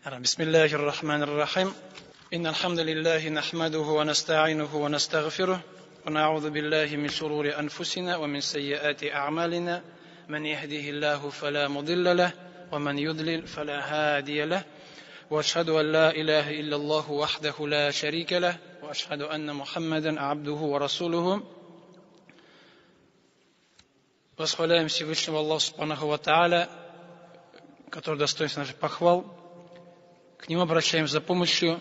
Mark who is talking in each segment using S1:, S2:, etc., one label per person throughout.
S1: بسم الله الرحمن الرحيم إن الحمد لله نحمده ونستعينه ونستغفره ونعوذ بالله من شرور أنفسنا ومن سيئات أعمالنا من يهده الله فلا مضل له ومن يضلل فلا هادي له وأشهد أن لا إله إلا الله وحده لا شريك له وأشهد أن محمدا عبده ورسوله. Восхваляем Всевышнего Аллаха Субханаху ва Тааля, который достоин наших похвал. К Нему обращаемся за помощью,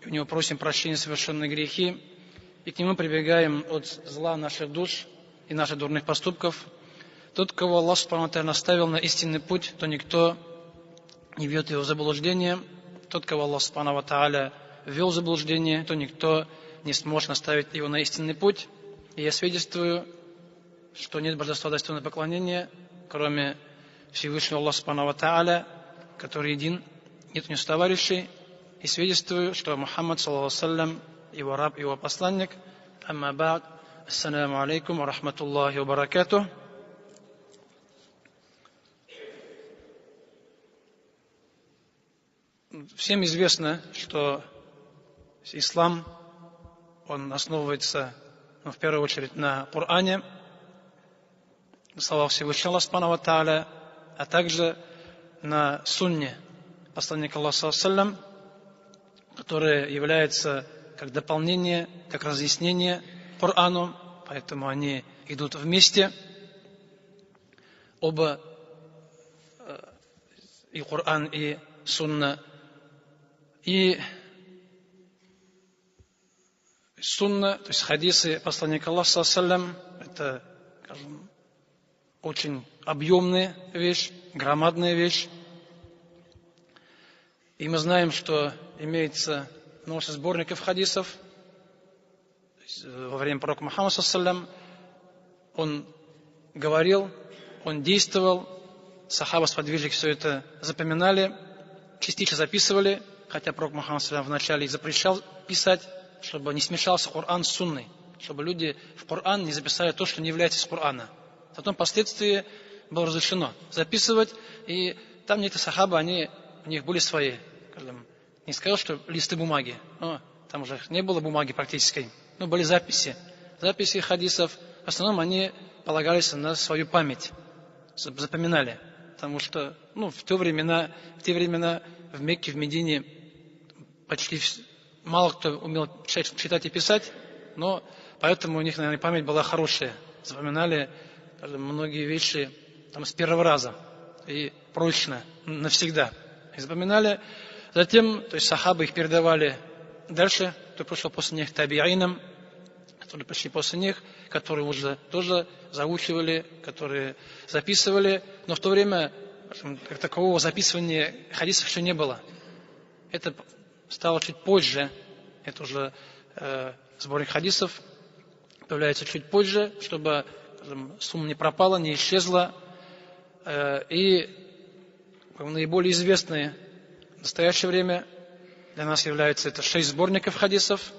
S1: и у Него просим прощения за совершенные грехи, и к Нему прибегаем от зла наших душ и наших дурных поступков. Тот, кого Аллах Субхану ва Тааля наставил на истинный путь, то никто не ведет его в заблуждение. Тот, кого Аллах Субхану ва Тааля ввел в заблуждение, то никто не сможет наставить его на истинный путь. И я свидетельствую, что нет божества достойного поклонения, кроме Всевышнего Аллаха Субхану ва Тааля, который един, нет у него товарищей, и свидетельствую, что Мухаммад, саллаллаху алейхи ва саллям, его раб, его посланник. Амма ба'д, ассаляму алейкум ва рахматуллахи ва баракатух. Всем известно, что ислам, он основывается, в первую очередь, на Коране, на словах Всевышнего Аллаха Субхану ва Тааля, а также на сунне посланника Аллаха, саллаллаху алейхи ва саллям, которое является как дополнение, как разъяснение Корану, поэтому они идут вместе. Оба, и Коран, и сунна. И сунна, то есть хадисы посланника Аллаха, саллаллаху алейхи ва саллям, это, скажем, очень объемная вещь, громадная вещь. И мы знаем, что имеется множество сборников хадисов. Во время пророка Мухаммада, саллаллаху алейхи ва саллям, он говорил, он действовал, сахаба, сподвижники все это запоминали, частично записывали, хотя пророк Мухаммад, саллаллаху алейхи ва саллям, вначале запрещал писать, чтобы не смешался Коран с сунной, чтобы люди в Коран не записали то, что не является из Корана. Потом впоследствии было разрешено записывать, и там некоторые сахабы, у них были свои, не сказал, что листы бумаги, там уже не было бумаги практической, но были записи хадисов. В основном они полагались на свою память, запоминали, потому что в те времена в Мекке, в Медине почти мало кто умел читать и писать, но поэтому у них, наверное, память была хорошая, запоминали многие вещи с первого раза и прочно, навсегда. И запоминали. Затем, то есть сахабы их передавали дальше, кто пришел после них, табиинам, которые пришли после них, которые уже тоже заучивали, которые записывали. Но в то время как такового записывания хадисов еще не было. Это стало чуть позже. Это уже сборник хадисов появляется чуть позже, чтобы сумма не пропала, не исчезла. И наиболее известные в настоящее время для нас являются это 6 сборников хадисов.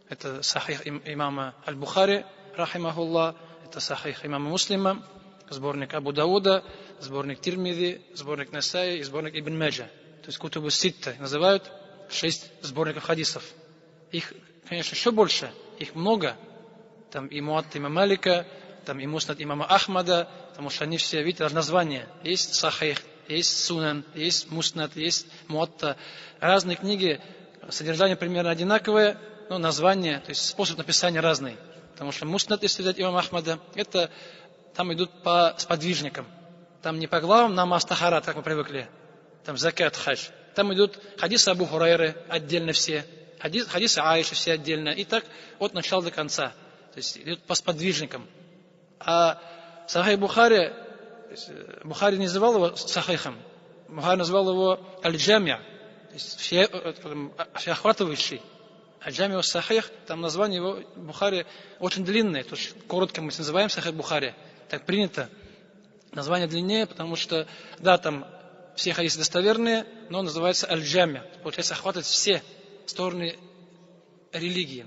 S1: Это Сахих имама Аль-Бухари, рахимахуллах, это Сахих имама Муслима, сборник Абу Дауда, сборник Тирмизи, сборник Насаи и сборник Ибн Маджа. То есть Кутубу Ситта называют 6 сборников хадисов. Их, конечно, еще больше, их много. Там и Муатта имама Малика, там и Муснад имама Ахмада, потому что они все, видите, даже названия. Есть Сахих, есть Сунан, есть Муснад, есть Муатта. Разные книги, содержание примерно одинаковое, но название, то есть способ написания разный. Потому что Муснад, если взять имама Ахмада, это там идут по сподвижникам. Там не по главам намаз тахарат, как мы привыкли. Там закат, хадж. Там идут хадисы Абу Хурайры отдельно все, хадисы Аиши все отдельно. И так от начала до конца. То есть идут по сподвижникам. А Сахих Бухари не называл его Сахихом. Бухари назвал его Аль-Джамия, то есть всеохватывающий. Аль-Джамия Сахих, там название его Бухари очень длинное, то есть коротко мы называем Сахих Бухари. Так принято. Название длиннее, потому что, да, там все хадисы достоверные, но он называется Аль-Джамия. Получается, охватывает все стороны религии.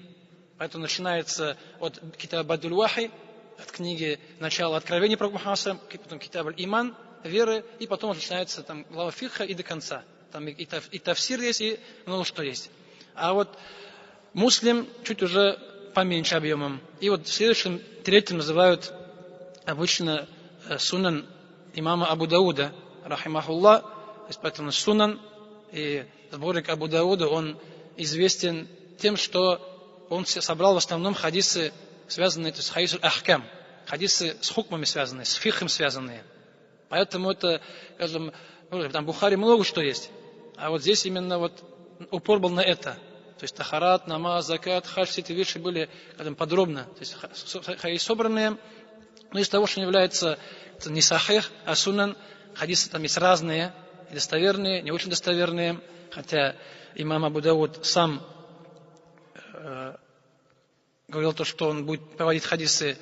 S1: Поэтому начинается от Китаба Абдуль-Вахи, от книги «Начало откровения» про Мухаммада, потом Китаб аль-Иман, веры, и потом начинается глава фикха и до конца. там и тафсир есть, и много что есть. А вот Муслим чуть уже поменьше объемом. И вот следующим, третьим называют обычно сунан имама Абу Дауда, рахимахуллах. То есть поэтому сунан и сборник Абу Дауда, он известен тем, что он собрал в основном хадисы, связанные с хадисом ахкам, хадисы с хукмами связанные, с фихом связанные. Поэтому это, скажем, там в Бухари много что есть, а вот здесь именно вот упор был на это. То есть тахарат, намаз, закат, хадж, все эти вещи были, скажем, подробно, то есть хадисы собранные, но из того, что не является не сахих, а сунан, хадисы там есть разные, и достоверные, не очень достоверные, хотя имам Абу Дауд сам говорил то, что он будет проводить хадисы,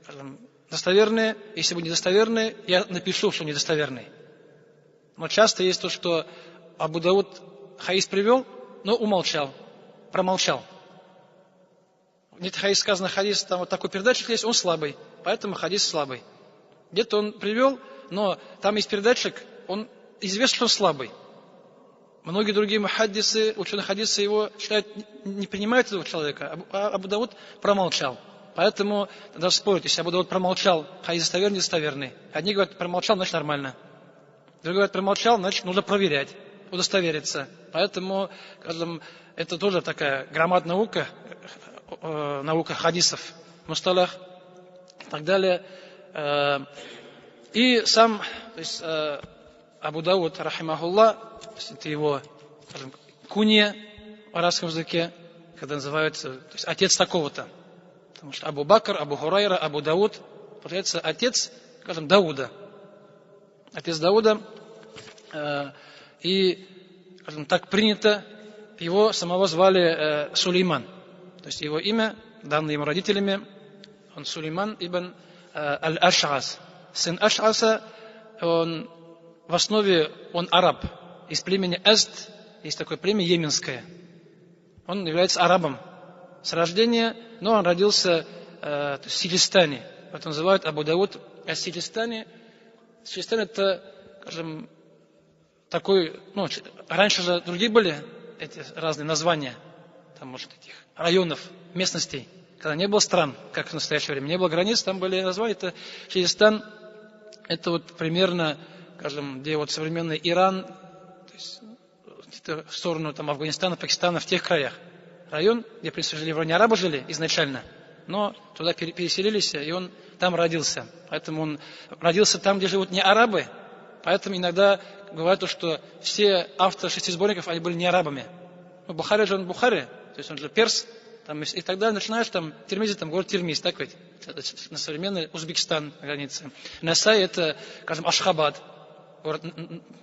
S1: скажем, достоверные. Если будут недостоверные, я напишу, что недостоверный. Но часто есть то, что Абу Дауд хадис привел, но умолчал, промолчал. Нет, хадис сказано, хадис, там вот такой передатчик есть, он слабый, поэтому хадис слабый. Где-то он привел, но там есть передатчик, он известно, что он слабый. Многие другие мухаддисы, ученые хадисы его считают, не принимают этого человека, а Абу Дауд промолчал. Поэтому даже спорят, если Абу Дауд промолчал, хадис достоверный, недостоверный. Одни говорят, промолчал, значит нормально. Другие говорят, промолчал, значит нужно проверять, удостовериться. Поэтому, скажем, это тоже такая громадная наука, наука хадисов, мусталах и так далее. И сам, то есть, Абу Дауд, рахимахуллах, это его, скажем, кунья в арабском языке, когда называется, то есть отец такого-то. Потому что Абу Бакр, Абу Хурайра, Абу Дауд, получается отец, скажем, Дауда. Отец Дауда. И, скажем, так принято, его самого звали Сулейман. То есть его имя, данное ему родителями, он Сулейман ибн Аль-Аш'ас. Сын Аш'аса, он в основе он араб. Из племени Азд, есть такое племя йеменское. Он является арабом с рождения, но он родился в Сиджистане. Поэтому называют Абу Дауд Ас-Сиджистане. Сиджистан это, скажем, такой, ну, раньше же другие были эти разные названия, там, может, этих районов, местностей, когда не было стран, как в настоящее время, не было границ, там были названия, это Сиджистан, это вот примерно, скажем, где вот современный Иран, то есть в сторону там, Афганистана, Пакистана, в тех краях. Район, где, в принципе, жили вроде арабы жили изначально, но туда переселились, и он там родился. Поэтому он родился там, где живут не арабы, поэтому иногда говорят, что все авторы 6 сборников, они были не арабами. Ну, Бухари же он Бухари, то есть он же перс, там, и тогда начинаешь там Тирмизи, там город Тирмиз, так ведь, на современный Узбекистан на границе. Насай это, скажем, Ашхабад, город,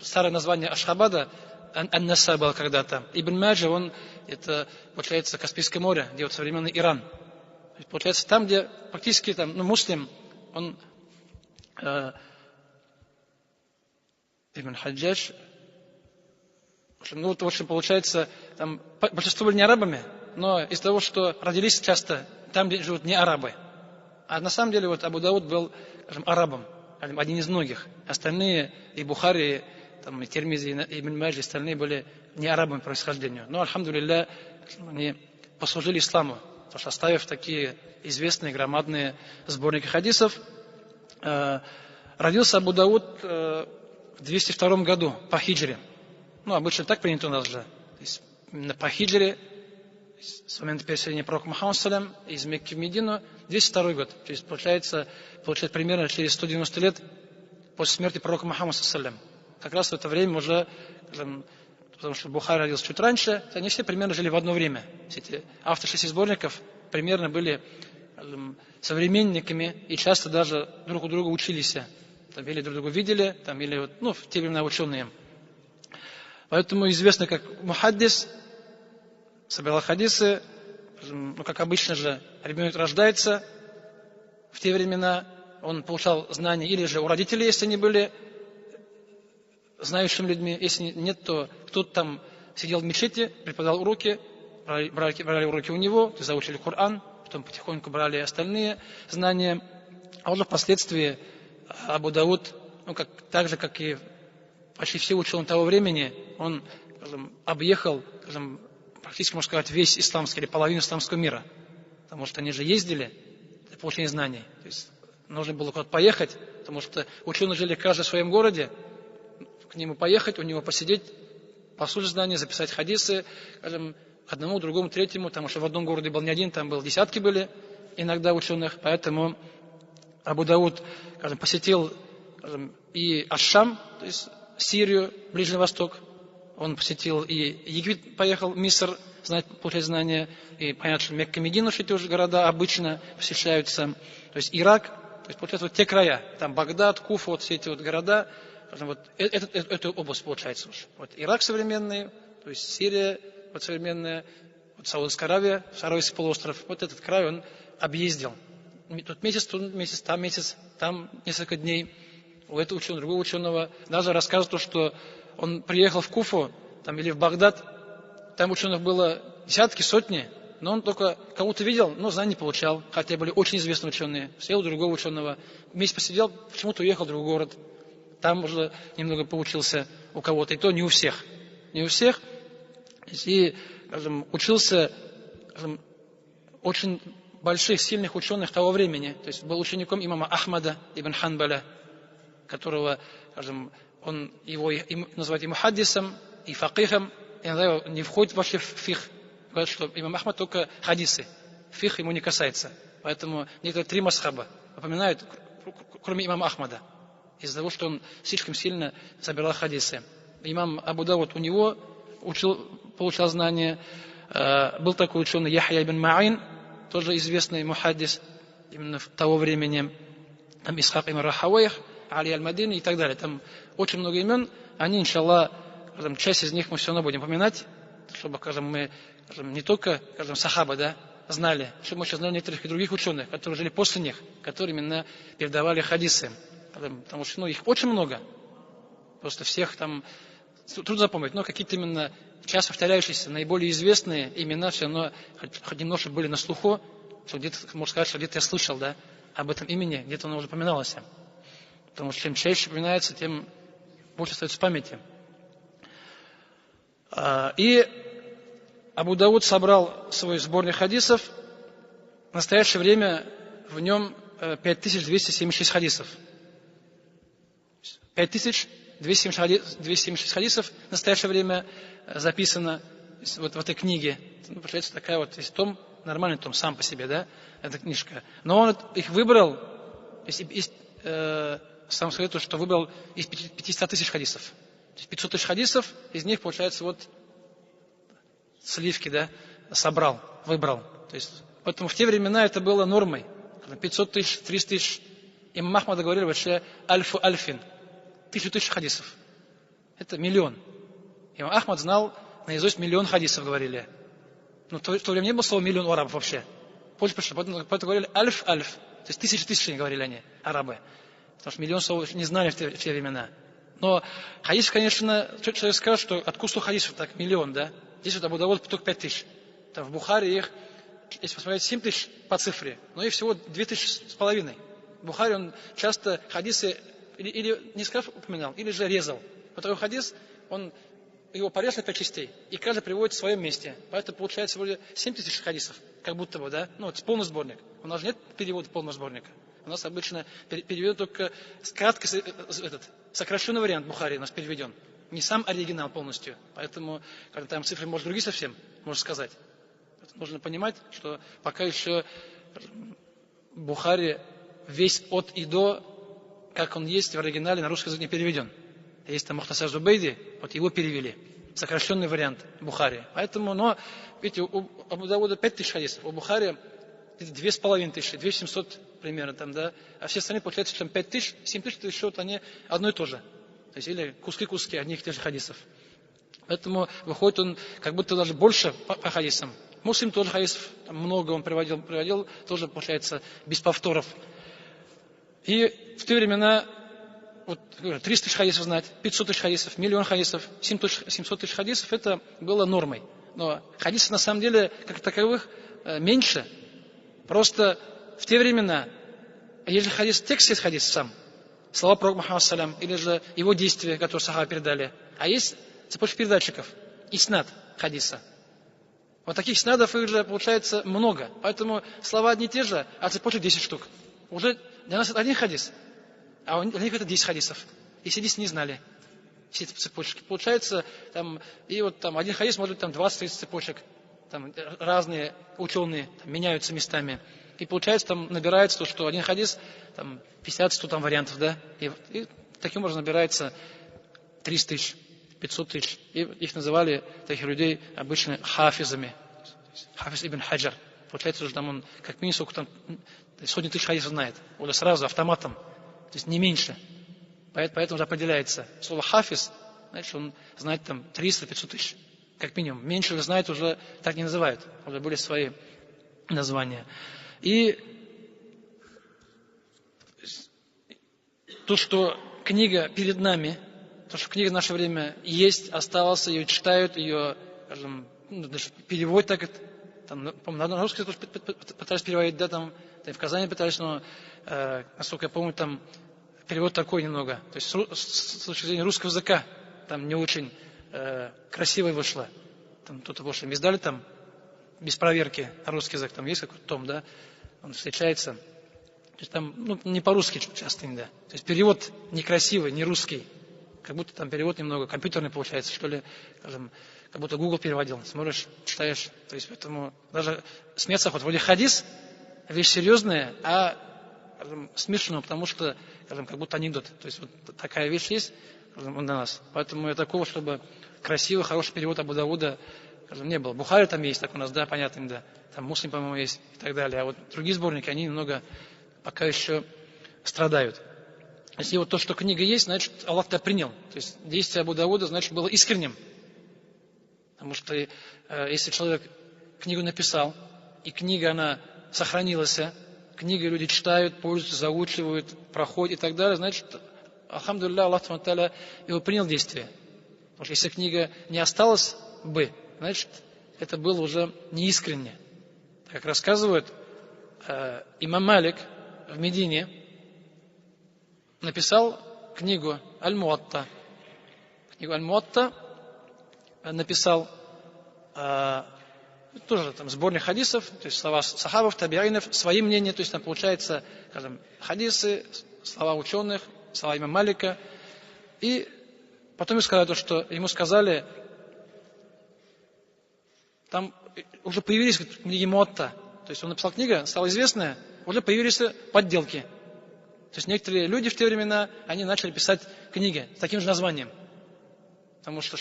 S1: старое название Ашхабада, Ан-Наса был когда-то. Ибн Маджа, он, это, получается, Каспийское море, где вот современный Иран. То есть, получается, там, где практически там, ну, муслим, он Ибн Хаджадж, ну, вот, в общем, получается, там большинство были не арабами, но из-за того, что родились часто там, где живут не арабы. А на самом деле, вот Абу Дауд был, скажем, арабом, один из многих. Остальные, и Бухари, там, и Тирмизи, и Ибн Маджа, остальные были не арабами по происхождению. Но, альхамдулилля, они послужили исламу, потому что оставив такие известные, громадные сборники хадисов. Родился Абу Дауд в 202 году по хиджре. Ну, обычно так принято у нас же. То есть, именно по хиджре, с момента переселения пророка Мухаммада из Мекки в Медину, 202 год. То есть, получается примерно через 190 лет после смерти пророка Мухаммада. Как раз в это время уже, скажем, потому что Бухари родился чуть раньше, они все примерно жили в одно время. Все эти авторы 6 сборников примерно были, скажем, современниками и часто даже друг у друга учились. Там, или друг друга видели, там, или вот, ну, в те времена ученые. Поэтому известно, как мухаддис собирал хадисы, ну, как обычно же, ребенок рождается в те времена, он получал знания или же у родителей, если они были знающими людьми, если нет, то кто-то там сидел в мечети, преподавал уроки, брали уроки у него, заучили Коран, потом потихоньку брали остальные знания, а уже впоследствии Абу Дауд, ну, так же, как и почти все ученые того времени, он, скажем, объехал, скажем, практически, можно сказать, весь исламский или половину исламского мира. Потому что они же ездили для получения знаний. То есть нужно было куда-то поехать, потому что ученые жили каждый в своем городе. К нему поехать, у него посидеть, послушать знания, записать хадисы, скажем, одному, другому, третьему, потому что в одном городе был не один, там был десятки были иногда ученых. Поэтому Абу Дауд, скажем, посетил, скажем, и Аш-Шам, то есть Сирию, Ближний Восток. Он посетил и Египет, поехал, Миср, получать знания. И понятно, что Мекка, Медина, что эти уже города обычно посещаются. То есть Ирак, то есть получается вот те края, там Багдад, Куфа, вот все эти вот города, вот эту область получается уж. Вот Ирак современный, то есть Сирия, вот современная, вот Саудовская Аравия, Аравийский полуостров, вот этот край он объездил. Тут месяц, там несколько дней. У этого ученого, другого ученого даже рассказывают, что он приехал в Куфу там, или в Багдад, там ученых было десятки, сотни, но он только кого-то видел, но знаний не получал, хотя были очень известные ученые. Сел у другого ученого, месяц посидел, почему-то уехал в другой город, там уже немного поучился у кого-то, и то не у всех. Не у всех. И, скажем, учился, скажем, очень больших, сильных ученых того времени. То есть был учеником имама Ахмада ибн Ханбаля, которого, скажем, он его называют и мухаддисом, и факихом, и иногда его не входит вообще в фих. Говорят, что имам Ахмад только хадисы. Фих ему не касается. Поэтому некоторые 3 масхаба упоминают, кроме имама Ахмада, из-за того, что он слишком сильно собирал хадисы. Имам Абу Дауд у него получал знания. Был такой ученый Яхья ибн Ма'ин, тоже известный мухаддис именно того времени. Там Исхак ибн Рахавейх, Али аль-Мадини и так далее. Там очень много имен. Они, иншаллах, часть из них мы все равно будем поминать, чтобы, скажем, мы, скажем, не только, скажем, сахаба, да, знали, чтобы мы сейчас знали некоторых и других ученых, которые жили после них, которые именно передавали хадисы. Потому что их очень много. Просто всех там трудно запомнить, но какие-то именно часто повторяющиеся, наиболее известные имена все равно хоть немножко были на слуху, что где-то, можно сказать, что где-то я слышал, да, об этом имени, где-то оно уже упоминалось. Потому что чем чаще упоминается, тем больше остается в памяти. И Абу Дауд собрал свой сборник хадисов. В настоящее время в нем 5276 хадисов. 5276 хадисов в настоящее время записано вот в этой книге. Получается такая вот, есть том, нормальный том сам по себе, да, эта книжка. Но он их выбрал, сам советую, что выбрал из 500 тысяч хадисов. То есть 500 тысяч хадисов, из них, получается, вот сливки, да, собрал, выбрал. То есть, поэтому в те времена это было нормой. 500 тысяч, 300 тысяч. Имам Ахмад говорили вообще альфу альфин. 1000 хадисов. Это миллион. Имам Ахмад знал наизусть миллион хадисов, говорили. Но в то время не было слова миллион у арабов вообще. Поэтому говорили альф-альф. То есть тысячи говорили они, арабы. Потому что миллион слов не знали в те времена. Но хадисов, конечно, человек скажет, что откуда 100 хадисов, так миллион, да? Здесь вот Абу Дауд только 5000. Там в Бухаре их, если посмотреть, 7000 по цифре, но их всего 2500. В Бухаре он часто хадисы или несколько раз упоминал, или же резал. Второй хадис, он его порезал на 5 частей, и каждый приводит в своем месте. Поэтому получается вроде 7000 хадисов, как будто бы, да? Ну, это полный сборник. У нас же нет перевода полного сборника. У нас обычно переведен только краткий, сокращенный вариант Бухари у нас переведен. Не сам оригинал полностью. Поэтому, когда там цифры, может, другие совсем, можно сказать. Нужно понимать, что пока еще Бухари весь от и до, как он есть в оригинале, на русский язык не переведен. Есть там Мухтасар Зубейди, вот его перевели. Сокращенный вариант Бухари. Поэтому, но, видите, у Абу Дауда 5000 хадисов, у Бухари 2500, 2700 примерно там, да. А все остальные, получается, что 5000, 7000, это еще вот они одно и то же. То есть, или куски одних и тех же хадисов. Поэтому выходит он как будто даже больше по хадисам. Муслим тоже хадисов много он приводил, тоже, получается, без повторов. И в те времена вот, 300 тысяч хадисов знать, 500 тысяч хадисов, миллион хадисов, 700 тысяч хадисов, это было нормой. Но хадисов на самом деле, как таковых, меньше. Просто в те времена, если хадис, текст есть хадис сам, слова пророка Мухаммада салям, или же его действия, которые сахабы передали. А есть цепочка передатчиков, иснад хадиса. Вот таких снадов их же получается много. Поэтому слова одни и те же, а цепочек 10 штук. Уже для нас это один хадис, а для них это 10 хадисов. И все 10 не знали. Все эти цепочки. Получается, там, и вот там один хадис может быть там 20-30 цепочек. Там разные ученые там, меняются местами. И получается, там набирается то, что один хадис, там 50-100 там вариантов, да. И таким образом набирается 300 тысяч, 500 тысяч. И их называли, таких людей, обычно хафизами. Хафиз ибн Хаджар. Получается, уже там он, как минимум, сколько там, сотни тысяч хадисов знает. Уже сразу, автоматом. То есть не меньше. Поэтому уже определяется. Слово хафиз, значит, он знает там 300-500 тысяч. Как минимум. Меньше уже знает, уже так не называют. Уже были свои названия. И то, что книга перед нами, то, что книга в наше время есть, осталась, ее читают, ее, скажем, даже переводят так, там, на русский тоже пытались переводить, да, там в Казани пытались, но, насколько я помню, там перевод такой немного. То есть с точки зрения русского языка там не очень красиво вышло. Там кто-то больше издали там без проверки на русский язык, там есть какой-то том, да, он встречается. То есть там, ну, не по-русски часто, да. То есть перевод некрасивый, не русский. Как будто там перевод немного компьютерный получается, что ли, скажем, как будто Google переводил. Смотришь, читаешь. То есть поэтому даже смеяться хоть вроде хадис, вещь серьезная, а, скажем, смешно, потому что, скажем, как будто анекдот. То есть вот такая вещь есть, скажем, у нас. Поэтому такого, чтобы красивый, хороший перевод Абу Дауда, скажем, не было. Бухари там есть, так у нас, да, понятно, да. Там Муслим, по-моему, есть и так далее. А вот другие сборники, они немного пока еще страдают. Если вот то, что книга есть, значит, Аллах тебя принял. То есть действие Абу Дауда, значит, было искренним. Потому что если человек книгу написал, и книга, она сохранилась, книга люди читают, пользуются, заучивают, проходят и так далее, значит, алхамдулилля, Аллах его принял действие. Потому что если книга не осталась бы, значит, это было уже неискренне. Как рассказывают, имам Малик в Медине написал книгу Аль-Муатта. Книгу Аль-Муатта написал тоже там сборник хадисов, то есть слова сахабов, табиинов, свои мнения, то есть там получается, скажем, хадисы, слова ученых, слова имама Малика. И потом ему сказали, там уже появились книги Муатта. То есть он написал книгу, стала известная, уже появились подделки. То есть некоторые люди в те времена, они начали писать книги с таким же названием. Потому что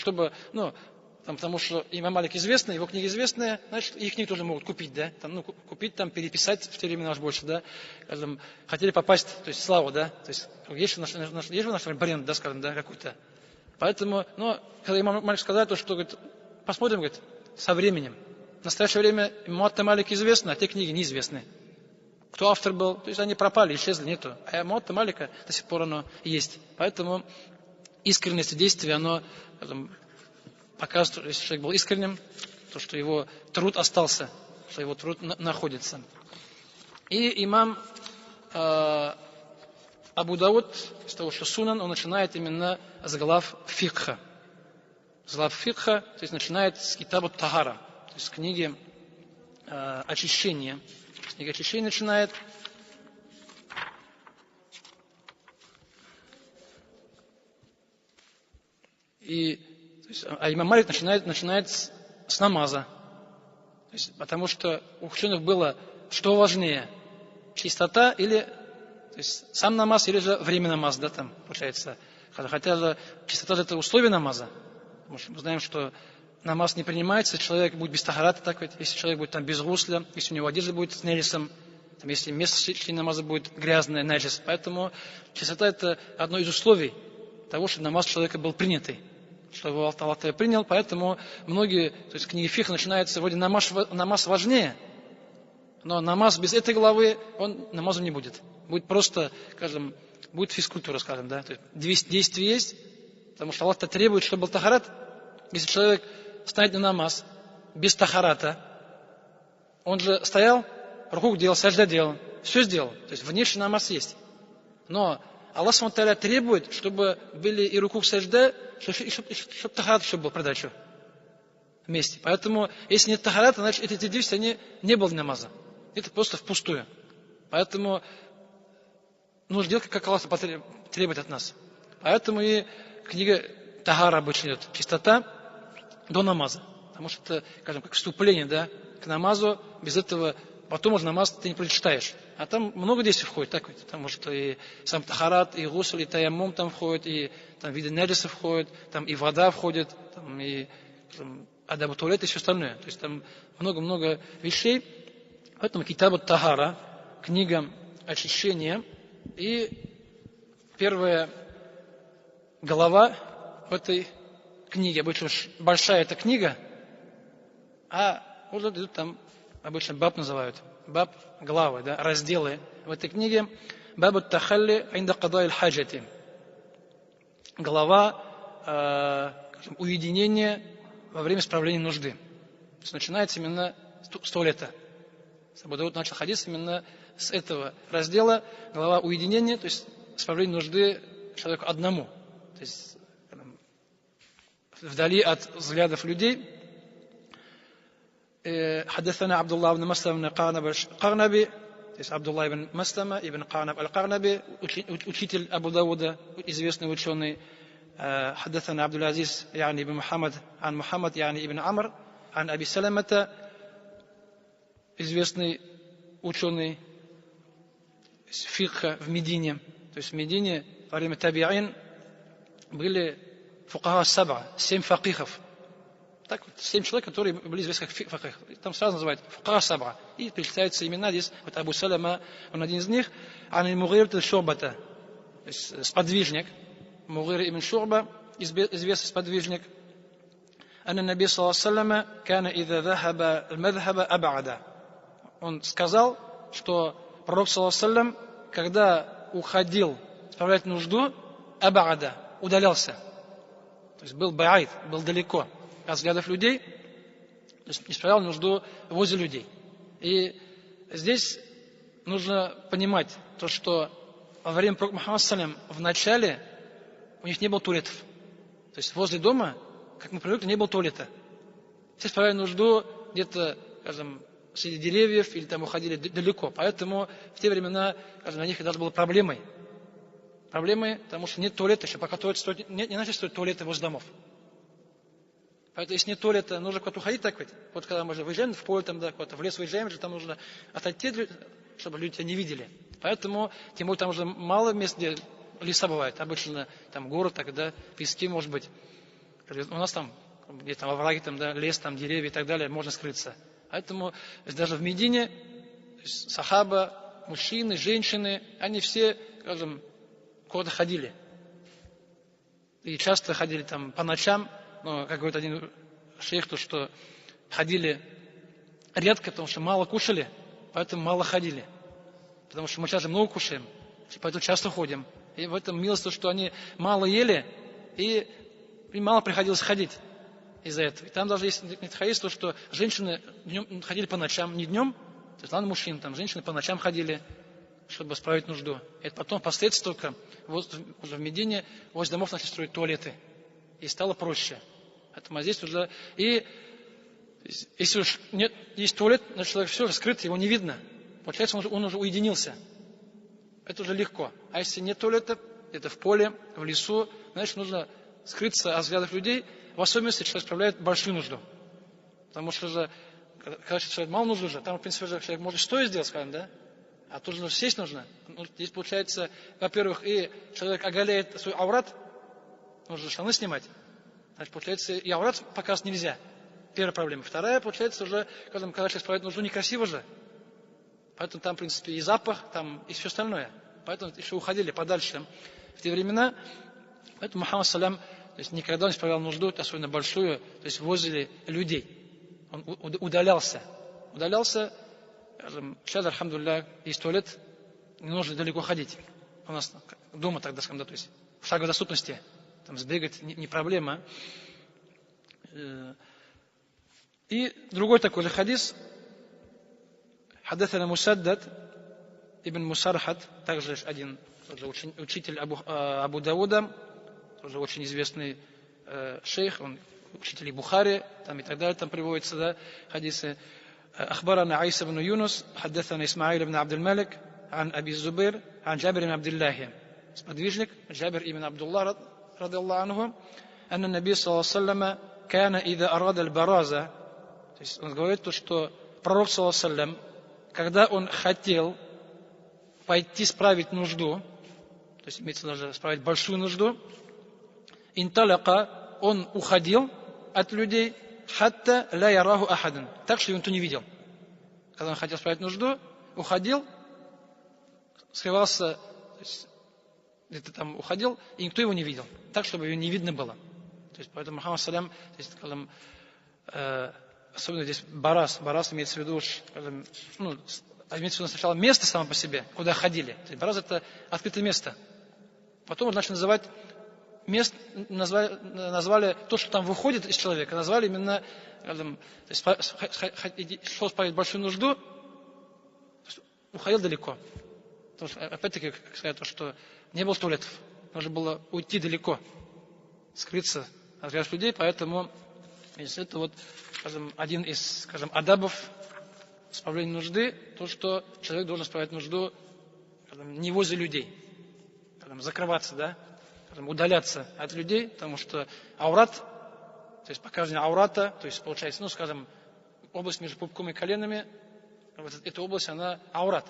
S1: имам Малик известный, его книга известная, значит, их книги тоже могут купить, да? Там, купить, там, переписать в те времена уж больше, да? Скажем, хотели попасть, то есть славу, да? То есть есть в нашем бренд, да, скажем, да, какой-то. Поэтому, когда имам Малик сказал, то, что, говорит, посмотрим, говорит, со временем. В настоящее время Муатта Малик известно, а те книги неизвестны. Кто автор был, то есть они пропали, исчезли, нету. А Муатта Малика до сих пор оно есть. Поэтому искренность действия, оно показывает, что если человек был искренним, то что его труд остался, что его труд находится. И имам Абу Дауд, из того, что Сунан, он начинает именно с глав фикха. С глав фикха, то есть начинает с китаба Тахара, то есть с книги очищения. Книга очищения начинает. А имам Малик начинает с намаза. То есть, потому что у ученых было, что важнее, чистота или, то есть, сам намаз или же время намаза, да, там, получается. Хотя же чистота это условие намаза. Потому что мы знаем, что намаз не принимается, если человек будет без тахарата, так вот, если человек будет там без гусля, если у него одежда будет с неджисом, там, если место чтения намаза будет грязное, неджис. Поэтому чистота это одно из условий того, чтобы намаз человека был принятый. Чтобы Аллах принял, поэтому многие, то есть книги фикха начинаются, вроде намаз важнее, но намаз без этой главы, он намазом не будет. Будет просто, скажем, будет физкультура, скажем, да. То есть действие есть, потому что Аллах требует, чтобы был тахарат. Если человек стоит на намаз без тахарата, он же стоял, руку делал, сажда делал, все сделал. То есть внешний намаз есть. Но Аллах СУБХАНАHу требует, чтобы были и руку сажда, чтобы тахарат еще был придачу вместе. Поэтому, если нет тахарата, значит, эти действия не было намаза. Это просто впустую. Поэтому нужно делать, как Аллах требует от нас. Поэтому и книга Тахара обычно идет. Чистота до намаза. Потому что это, скажем, как вступление, да, к намазу. Без этого потом уже намаз ты не прочитаешь. А там много действий входит. Так ведь. Там может и сам тахарат, и гусуль, и таяммум там входит, и там виды наджиса входит, там и вода входит, там и адабу туалет и все остальное. То есть там много-много вещей. Поэтому китабу тахара, книга очищения. И первая глава в этой книге, обычно большая эта книга, а уже идут там, обычно баб называют, баб главы, да, разделы в этой книге. Бабу тахалли инда кадай хаджати. Глава уединения во время справления нужды. То есть начинается именно с туалета. Абу Дауд начал хадис именно с этого раздела, глава уединения, то есть справление нужды человеку одному. То есть вдали от взглядов людей. حدثنا عبد الله بن مسلم بن قعنبي, то есть Абдулла ибн Маслама ибн Канаб аль-Карнаби, учитель Абу Дауда, известный ученый. حدثنا عبد العزيز يعني ابن محمد عن محمد يعني ابن عمرو عن أبي سلمة, известный ученый фикха в Медине. То есть в Медине во время табиин были фукаха саба, 7 факихов. Так вот, 7 человек, которые были известны как факих. Там сразу называют фукаха саба. И перечисляются имена здесь. Вот Абу Салама, он один из них. Ан аль-Мугир ибн-Шу'бата, то есть сподвижник. Мугир ибн Шу'ба, известный сподвижник. Анна Наби саллаллаху алейхи ва саллям кана иза захаба аль-мадхаба аб'ада. Он сказал, что пророк саллаллаху алейхи ва саллям, когда уходил справлять нужду, аб'ада, удалялся. То есть был ба'ид, был далеко от взглядов людей, то есть не справлял нужду возле людей. И здесь нужно понимать то, что во время пророка Мухаммада саллям в начале у них не было туалетов. То есть возле дома, как мы привыкли, не было туалета. Все справляли нужду где-то, скажем, среди деревьев или там уходили далеко. Поэтому в те времена, скажем, для них это даже было проблемой. Проблемой, потому что нет туалета еще, пока не начали строить туалеты возле домов. Поэтому если нет туалета, нужно куда-то уходить, так ведь. Вот когда мы же выезжаем в поле, там, да, куда-то в лес выезжаем, там нужно отойти, чтобы люди тебя не видели. Поэтому, тем более, там уже мало мест, где леса бывают. Обычно там город, тогда пески, может быть. У нас там, где там овраги, там, да, лес, там деревья и так далее, можно скрыться. Поэтому даже в Медине сахаба, мужчины, женщины, они все, скажем, куда-то ходили. И часто ходили там по ночам. Но, как говорит один шейх, то, что ходили редко, потому что мало кушали, поэтому мало ходили. Потому что мы сейчас же много кушаем, поэтому часто ходим. И в этом милость, то, что они мало ели, и мало приходилось ходить из-за этого. И там даже есть хадис, то, что женщины ходили по ночам, не днем, то есть ладно, мужчин, там женщины по ночам ходили, чтобы справить нужду. И это потом впоследствии только уже в Медине возле домов начали строить туалеты. И стало проще. Поэтому здесь уже... И если уж нет, есть туалет, значит, человек все скрыт, его не видно. Получается, он уже уединился. Это уже легко. А если нет туалета, это в поле, в лесу, значит, нужно скрыться от взглядов людей, в особенности, если человек справляет большую нужду. Потому что же, когда человек мало нужды уже, там, в принципе, уже человек может стоя сделать, скажем, да? А тут же сесть нужно. Здесь, получается, во-первых, и человек оголяет свой аврат, нужно штаны снимать. Значит, получается, и аврат показывать нельзя. Первая проблема. Вторая, получается, уже, когда человек справляет нужду, некрасиво же. Поэтому там, в принципе, и запах, там и все остальное. Поэтому еще уходили подальше в те времена. Поэтому Мухаммад салям, то есть никогда не справлял нужду, особенно большую, то есть возле людей. Он удалялся. Удалялся, скажем, сейчас, альхамдулилля, есть туалет, не нужно далеко ходить. У нас дома тогда, скажем, да, то есть в шаговой доступности. Там сбегать не проблема. И другой такой же хадис. حدثنا مسدد ابن مسرحد, также один тоже учитель Абу Дауда, тоже очень известный шейх, он учитель Бухари, там и так далее, там приводятся, да, хадисы. أخبرنا عيسى بن يونس حدثنا إسماعيل بن عبد الملك عن أبي الزبير عن جابر بن عبد الله сподвижник Джабир ибн Абдуллах رضي الله عنه أن النبي صلى الله عليه وسلم كان إذا أراد البرازة, то есть он говорит то, что пророк صلى الله عليه وسلم, когда он хотел пойти справить нужду, то есть имеется даже справить большую нужду, инталака, он уходил от людей, хатта ля яраху ахадун, так что его никто не видел. Когда он хотел справить нужду, уходил, скрывался, где-то там уходил, и никто его не видел, так, чтобы его не видно было. То есть, поэтому Мухаммад салям, скажем, особенно здесь барас имеется в виду, скажем, имеется в виду сначала место само по себе, куда ходили. То есть, барас это открытое место. Потом, значит, называть место, назвали то, что там выходит из человека, назвали именно, скажем, то есть, шел справить большую нужду, уходил далеко. Потому что, опять-таки, как сказать, то, что не было туалетов, нужно было уйти далеко, скрыться от взглядов людей, поэтому это вот, скажем, один из, скажем, адабов справления нужды, то, что человек должен справлять нужду, скажем, не возле людей, скажем, закрываться, да, скажем, удаляться от людей, потому что аурат, то есть показывание аурата, то есть получается, скажем, область между пупком и коленами, вот эта область, она аурат.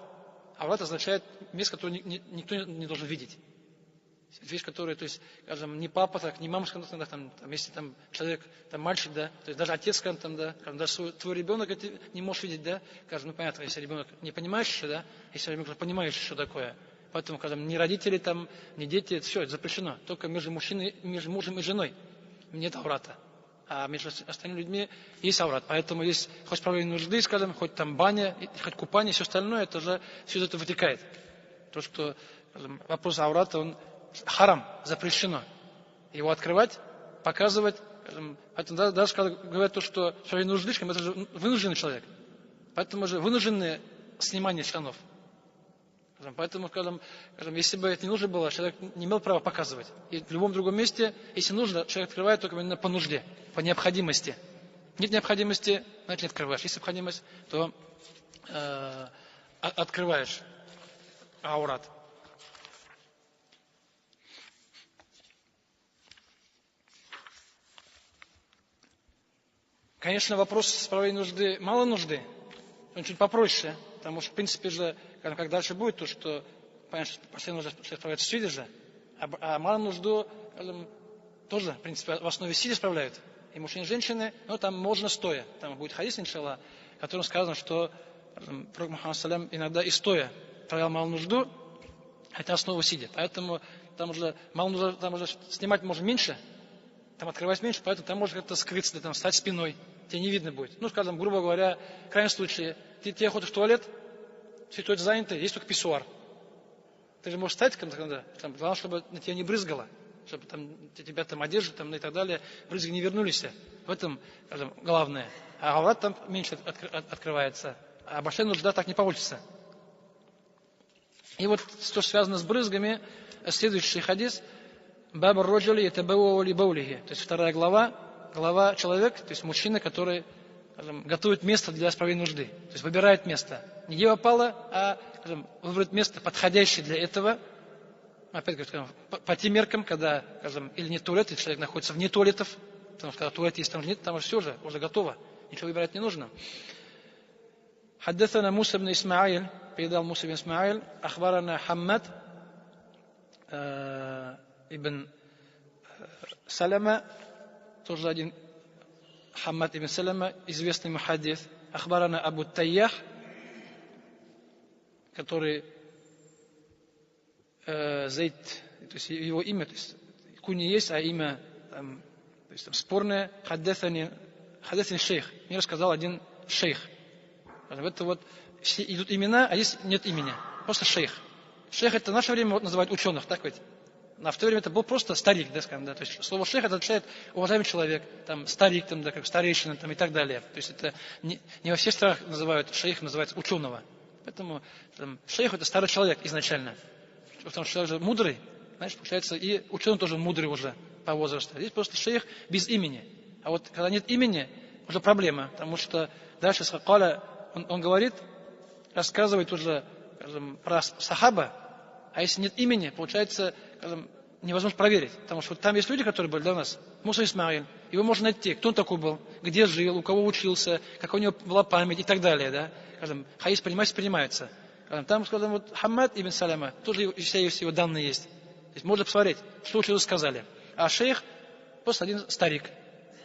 S1: Аурат означает место, которое никто не должен видеть. Вещь, которая, то есть, скажем, не папа, так, не мама, там, если там человек, там мальчик, да, то есть даже отец, там, да, даже твой ребенок это не можешь видеть, да, скажем, понятно, если ребенок не понимаешь еще, да, если ребенок понимаешь, что такое. Поэтому, скажем, ни родители там, ни дети, это все, это запрещено. Только между мужем и женой нет аурата. А между остальными людьми есть аурат. Поэтому есть хоть справление нужды, скажем, хоть там баня, хоть купание, все остальное, это уже все это вытекает. То, что, скажем, вопрос аурата, он харам, запрещено. Его открывать, показывать. Скажем, поэтому даже когда говорят то, что справление нужды, это же вынужденный человек. Поэтому же вынужденное снимание штанов. Поэтому, скажем, если бы это не нужно было, человек не имел права показывать. И в любом другом месте, если нужно, человек открывает только именно по нужде, по необходимости. Нет необходимости, значит не открываешь. Есть необходимость, то открываешь аурат. Конечно, вопрос справления нужды, мало нужды, он чуть попроще. Потому что, в принципе же, как дальше будет, то, что, понятно, что постоянно нужно справляться сидя же, а мало нужду, тоже, в принципе, в основе сидя справляют. И мужчины, и женщины, но там можно стоя. Там будет хадис, иншаллах, в котором сказано, что пророк Мухаммад салям иногда и стоя справлял малую нужду, хотя основу сидя. Поэтому там уже мало нужду, там уже снимать можно меньше, там открывать меньше, поэтому там можно как-то скрыться, там стать спиной. Тебе не видно будет. Скажем, грубо говоря, в крайнем случае, тебе ходишь в туалет, все туалет заняты, есть только писсуар. Ты же можешь встать, главное, чтобы на тебя не брызгало, чтобы там, тебя там одежда там, и так далее, брызги не вернулись. В этом, скажем, главное. А аурат там меньше открывается. А большая нужда так не получится. И вот, что связано с брызгами, следующий хадис, Баба роджали это баули баулихи. То есть вторая глава человек, то есть мужчина, который, скажем, готовит место для справления нужды. То есть выбирает место. Не где попало, а, скажем, выбрать место, подходящее для этого. Опять, скажем, по тем меркам, когда, скажем, или нет туалета, или человек находится вне туалетов, потому что когда туалет есть, там же нет, там все уже готово. Ничего выбирать не нужно. حدثنا موسى بن إسماعيل передал Муса бин Исмаиль أخبرنا حماد ибн Салама, тоже один Хаммад ибн Салама, известный мухаддис, Ахбарана Абу Тайях, который Зайд, то есть его имя, то есть куни есть, а имя то есть, спорное, хаддасани шейх. Мне рассказал один шейх. Это вот идут имена, а есть нет имени. Просто шейх. Шейх это в наше время называют ученых, так ведь? А в то время это был просто старик, да, скажем, да. То есть слово шейх это означает уважаемый человек, там, старик, там, да, как старейшина, там, и так далее. То есть это не во всех странах называют шейх, называется ученого. Поэтому там, шейх это старый человек изначально. потому что человек же мудрый, знаешь, получается, и ученый тоже мудрый уже по возрасту. Здесь просто шейх без имени. А вот когда нет имени, уже проблема, потому что дальше он говорит, рассказывает уже, скажем, про сахаба, а если нет имени, получается, скажем, невозможно проверить. Потому что вот там есть люди, которые были для нас. Муса Исмаиль. Его можно найти, кто он такой был, где жил, у кого учился, какая у него была память и так далее. Да? Скажем, хадис принимается. Там, скажем, вот Хаммад ибн Саляма, тоже все его данные есть. То есть можно посмотреть, что учителю сказали. А шейх просто один старик.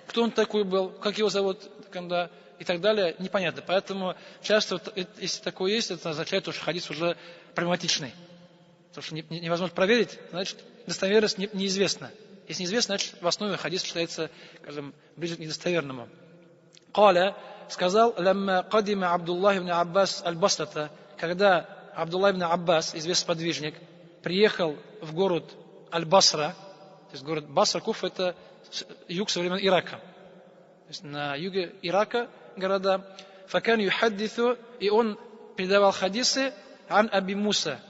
S1: Кто он такой был, как его зовут, когда, и так далее, непонятно. Поэтому часто, если такое есть, это означает, что хадис уже проблематичный. Потому что невозможно проверить, значит, достоверность неизвестна. Если неизвестно, значит, в основе хадис считается, скажем, ближе к недостоверному. Каля сказал, «Лямма кадима Абдуллах ибн Аббас аль-Басрата», когда Абдуллах ибн Аббас, известный сподвижник, приехал в город Аль-Басра, то есть город Басра, Куфа, это юг современного Ирака. То есть на юге Ирака города. Факан юхаддиту, и он передавал хадисы ан Аби Муса,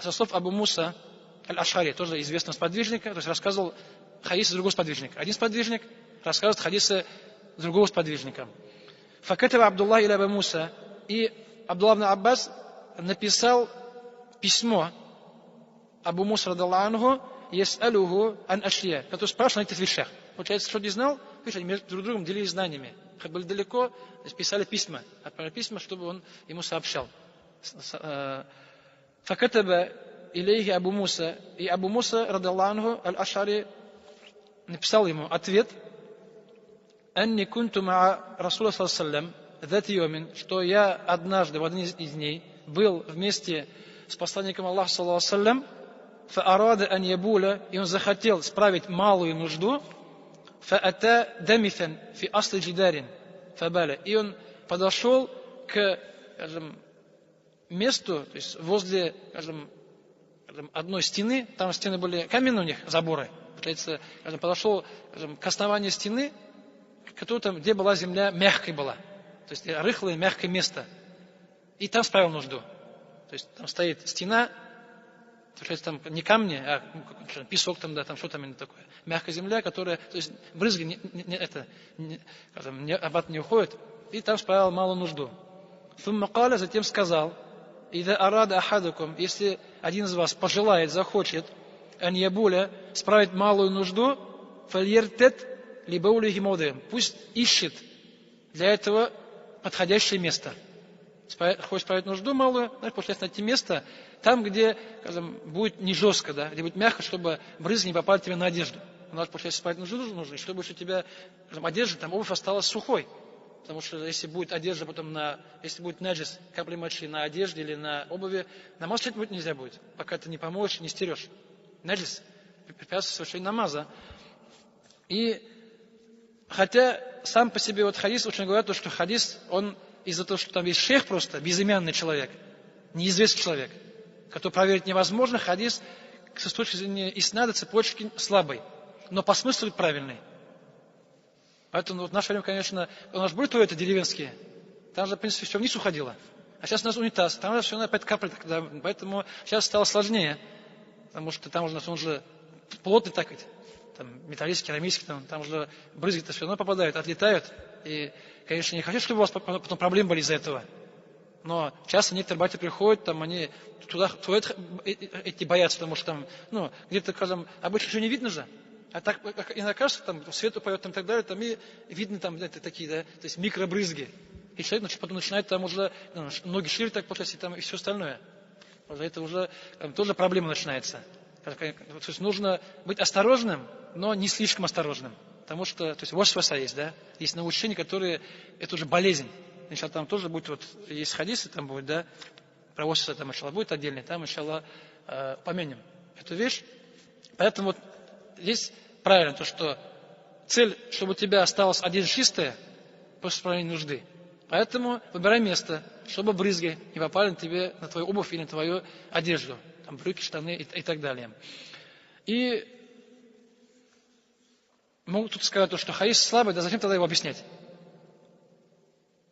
S1: со слов Абу Муса Аль-Ашари, тоже известного сподвижника, то есть рассказывал хадисы другого сподвижника. Один сподвижник рассказывает хадисы другого сподвижника. Факатава Абдуллах или Абу Муса, и Абдуллах ибн Аббас написал письмо Абу Муса радаллаху анху, яс'алуху ан ашья, который спрашивал о этих вещах. Получается, что не знал, видишь, они между друг другом делились знаниями. Как были далеко, писали письма, отправляли письма, чтобы он ему сообщал. Факатаба илейхи Абу Муса, и Абу Муса радаллаху анху аль-Ашари написал ему ответ: «Анни кунту ма Расула саллаллаху алейхи, что я однажды в один из дней был вместе с посланником Аллаха саллаллаху алейхи, фаарада ан ябуля, и он захотел справить малую нужду, фаата дамитан фи асли джидарин фабаля, и он подошел к, скажем, месту, то есть возле, скажем, одной стены, там стены были каменные у них, заборы, получается, скажем, подошел, скажем, к основанию стены, которая там, где была земля мягкой была, то есть рыхлое мягкое место, и там справил нужду. То есть там стоит стена, получается, там не камни, а песок там, да, там что там именно такое, мягкая земля, которая, то есть брызги обратно не уходят, и там справил малую нужду. Фуммакаля затем сказал: «Ида арада ахадукум, если один из вас пожелает, захочет, ан ябуля, справить малую нужду, фальертет либо улихи модем, пусть ищет для этого подходящее место». Хочешь справить нужду малую, значит, получается найти место там, где, скажем, будет не жестко, да, где будет мягко, чтобы брызги не попали тебе на одежду. Надо, получается, справить нужду, чтобы у тебя, скажем, одежда, там обувь осталась сухой. Потому что если будет одежда потом если будет наджис, капли мочи на одежде или на обуви, намаз будет нельзя будет, пока ты не помоешь, не стерешь. Наджис препятствует совершению намаза. И хотя сам по себе вот хадис, очень говорят, что хадис, он из-за того, что там есть шейх просто, безымянный человек, неизвестный человек, который проверить невозможно, хадис с точки зрения иснада, цепочки слабый, но по смыслу правильный. Поэтому вот в наше время, конечно, у нас были туалеты деревенские, там же, в принципе, все вниз уходило. А сейчас у нас унитаз, там же все опять капает, поэтому сейчас стало сложнее, потому что там уже он же плотный так ведь, там металлический, керамический, там уже брызги-то все равно попадают, отлетают. И, конечно, не хочу, чтобы у вас потом проблемы были из-за этого. Но часто некоторые братья приходят, там они туда туалет эти боятся, потому что там, где-то, скажем, обычно ничего не видно же. А так, иногда кажется, там свет упадет там, и так далее, там и видно там такие, да, то есть микробрызги. И человек потом начинает там уже ноги шире так получается, и все остальное. Это уже тоже проблема начинается. То есть нужно быть осторожным, но не слишком осторожным. Потому что, то есть, васваса есть, да, есть научения, которые, это уже болезнь. Иншаллах, там тоже будет, вот, есть хадисы, там будет, да, про васваса там, иншаллах, будет отдельный, там, иншаллах, поменим эту вещь. Поэтому вот здесь правильно то, что цель, чтобы у тебя осталась одежда чистая после исполнения нужды. Поэтому выбирай место, чтобы брызги не попали на тебе, на твою обувь или на твою одежду, там, брюки, штаны и так далее. И могут тут сказать, что хадис слабый, да зачем тогда его объяснять?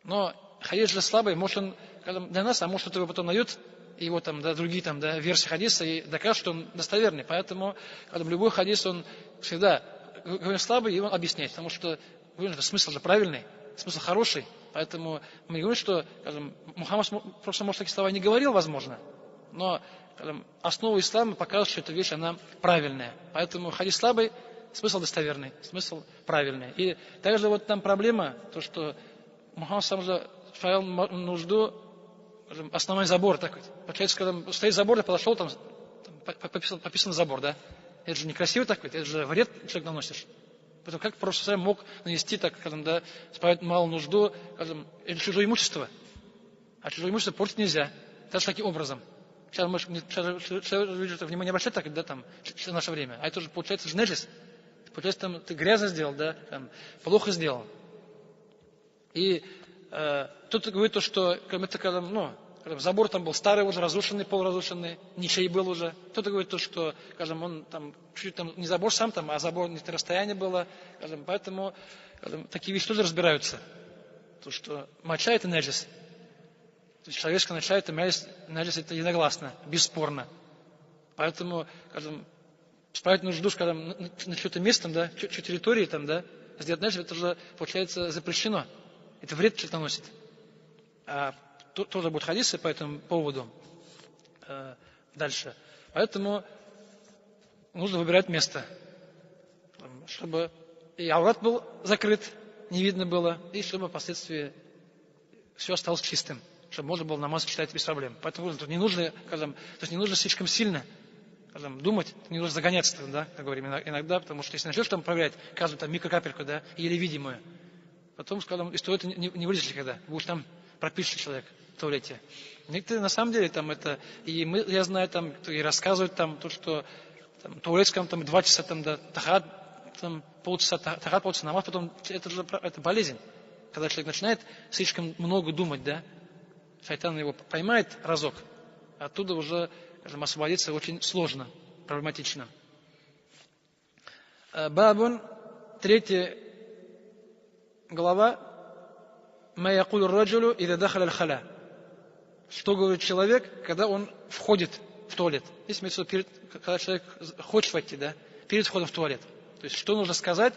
S1: Но хадис же слабый, может он для нас, а может это его потом найдет его там, да, другие там, да, версии хадиса и докажут, что он достоверный. Поэтому любой хадис, он всегда говорим слабый, и он объясняет, потому что смысл же правильный, смысл хороший. Поэтому мы не говорим, что, скажем, Мухаммад просто, может, такие слова не говорил, возможно, но, скажем, основу ислама показывает, что эта вещь, она правильная. Поэтому хадис слабый, смысл достоверный, смысл правильный. И также вот там проблема, то, что Мухаммад сам же справил нужду, скажем, основной забор такой. Получается, когда стоит забор, я подошел, там пописан забор, да? Это же некрасиво такой, это же вред человек наносишь. Поэтому как просто мог нанести, так, скажем, да, справить малую нужду, скажем, это чужое имущество. А чужое имущество портить нельзя. Даже таким образом. Сейчас люди внимание не обращают так, да, там, в наше время. А это уже получается же неджис. Получается, там ты грязно сделал, да, там, плохо сделал. И тут говорит то, что это, скажем, забор там был старый уже, разрушенный, полуразрушенный, ничей был уже. Кто-то говорит то, что, скажем, он там чуть там не забор сам там, а забор не расстояние было, скажем, поэтому, скажем, такие вещи тоже разбираются. То, что моча это неджис. То есть человеческая моча это неджис, это единогласно, бесспорно. Поэтому, скажем, справить нужду, скажем, на чьё-то место, там, да, чьей территории, там, да, сделать неджис, это уже, получается, запрещено. Это вред человек наносит. А тоже будут хадисы по этому поводу дальше. Поэтому нужно выбирать место, чтобы и аурат был закрыт, не видно было, и чтобы впоследствии все осталось чистым, чтобы можно было намаз читать без проблем. Поэтому тут не нужно, скажем, то есть не нужно слишком сильно, скажем, думать, не нужно загоняться, да, как говорим иногда, потому что если начнешь там проверять каждую там микрокапельку, да, еле видимую, потом, скажем, из туалета не вылезешь никогда, будешь там пропишешь человек в туалете. Некоторые на самом деле там это, и я знаю там, и рассказывают там, то, что там, туалетском там 2 часа там, да, тахат, там полчаса, намаз, потом это болезнь. Когда человек начинает слишком много думать, да, шайтан его поймает разок, оттуда уже, скажем, освободиться очень сложно, проблематично. Бабун, 3 глава, «Ма якулю раджулю ида дахаля аль-халя». Что говорит человек, когда он входит в туалет? Здесь имеется в виду, когда человек хочет войти, да, перед входом в туалет. То есть, что нужно сказать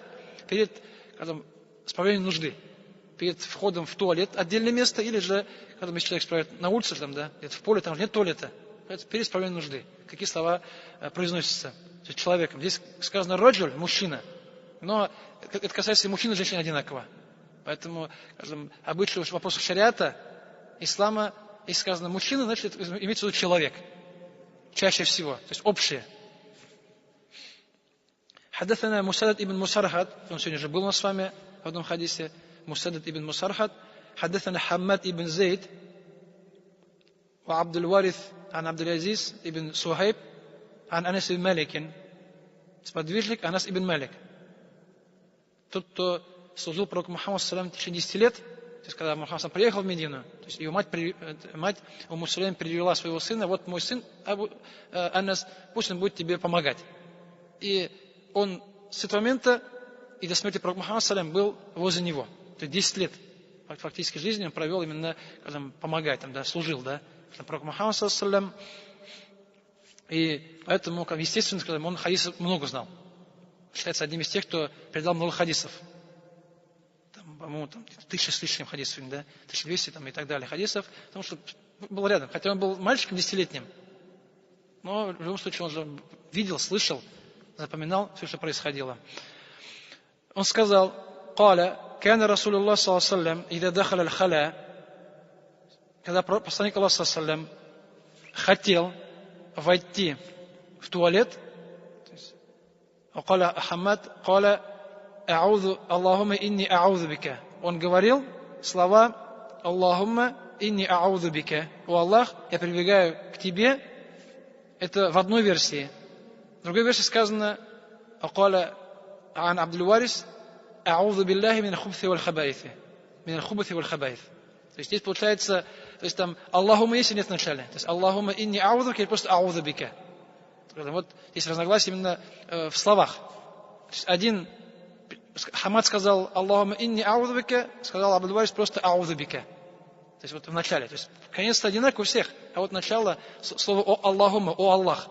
S1: перед, скажем, справлением нужды? Перед входом в туалет отдельное место, или же, когда человек справляет на улице, там, да, где-то в поле, там же нет туалета. Перед справлением нужды. Какие слова произносятся человеком? Здесь сказано раджуль, мужчина. Но это касается и мужчин, и женщин одинаково. Поэтому, скажем, обычно в вопросах шариата, ислама, если сказано мужчина, значит, имеется в виду человек. Чаще всего. То есть общее. حدثنا مسدد ابن مسرحد, он сегодня же был у нас с вами в одном хадисе, مسدد ابن مسرحد, حدثنا حماد ابن زيد وعبد الوارث عن عبد العزيز ابن صهيب عن أنس بن مالك, сподвижник Анас ибн Малик. Тот, кто служил пророку Мухаммаду в течение 10 лет, то есть когда Мухаммад приехал в Медину, то есть ее мать Умму Сулейм привела своего сына, вот мой сын Анас, пусть он будет тебе помогать. И он с этого момента и до смерти пророка Мухаммада был возле него. То есть 10 лет фактически жизни он провел именно, скажем, помогая, там, да, служил, да, пророку Мухаммаду. И поэтому, естественно, скажем, он хадисов много знал. Считается одним из тех, кто передал много хадисов. Там, по-моему, 1000 с лишним хадисов, да, 1200 там, и так далее хадисов, потому что был рядом. Хотя он был мальчиком 10-летним. Но в любом случае он же видел, слышал, запоминал все, что происходило. Он сказал: «Каля, кана Расулуллах саллаллаху алейхи ва саллям, ида дахаля аль-халя», когда посланник Аллаха саллаллаху алейхи ва саллям хотел войти в туалет, قال أحمد قال أعوذ اللهم إني أعوذ بك. Он говорил слова Аллахумма инни а'удhu бика. О Аллах, я прибегаю к тебе. Это в одной версии. В другой версии сказано قال عن عبد الوارث أعوذ بالله من الخبث والخبائث. من الخبث والخبائث. То есть здесь получается, то есть там Аллахумма есть и нет в начале. То есть Аллахумма инни а'удhu бика или просто а'удhu бика. Вот есть разногласие именно в словах. То есть один Хамад сказал Аллахумма инни а'удhu бика, сказал Абдул Варис просто а'удhu бика. То есть вот в начале. То есть конец одинаковый у всех. А вот начало слова «О Аллахума», «О Аллах».